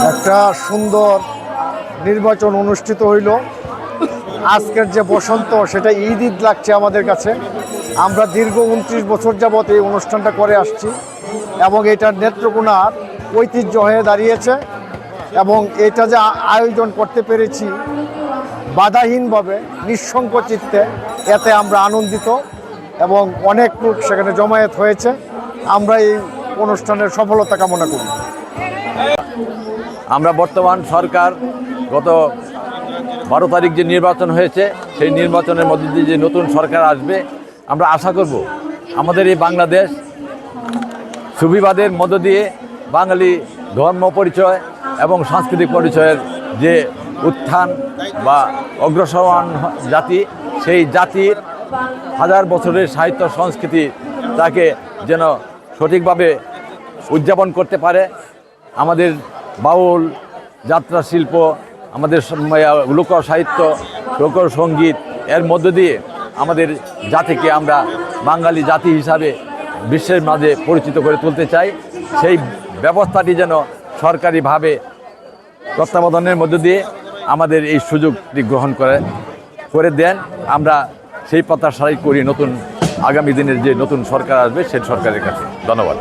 একটা সুন্দর নির্বাচন অনুষ্ঠিত হইল। আজকের যে বসন্ত সেটা ঈদ ঈদ লাগছে আমাদের কাছে। আমরা দীর্ঘ 29 বছর যাবৎ এই অনুষ্ঠানটা করে আসছি এবং এটার নেত্রকোনার ঐতিহ্য হয়ে দাঁড়িয়েছে এবং এটা যে আয়োজন করতে পেরেছি বাধাহীনভাবে নিঃসংক চিত্তে, এতে আমরা আনন্দিত এবং অনেক লোক সেখানে জমায়েত হয়েছে। আমরা এই অনুষ্ঠানের সফলতা কামনা করি। আমরা বর্তমান সরকার গত 12 তারিখ যে নির্বাচন হয়েছে সেই নির্বাচনের মধ্যে দিয়ে যে নতুন সরকার আসবে, আমরা আশা করব আমাদের এই বাংলাদেশ সুফিবাদের মধ্য দিয়ে বাঙালি ধর্ম পরিচয় এবং সাংস্কৃতিক পরিচয়ের যে উত্থান বা অগ্রসরমান জাতি, সেই জাতির হাজার বছরের সাহিত্য সংস্কৃতি তাকে যেন সঠিকভাবে উদযাপন করতে পারে। আমাদের বাউল যাত্রা শিল্প, আমাদের লোক সাহিত্য, লোকসঙ্গীত এর মধ্য দিয়ে আমাদের জাতিকে আমরা বাঙালি জাতি হিসাবে বিশ্বের মাঝে পরিচিত করে তুলতে চাই। সেই ব্যবস্থাটি যেন সরকারিভাবে তত্ত্বাবধানের মধ্য দিয়ে আমাদের এই সুযোগটি গ্রহণ করে দেন। আমরা সেই প্রত্যাশাই করি নতুন আগামী দিনের যে নতুন সরকার আসবে সেই সরকারের কাছে। ধন্যবাদ।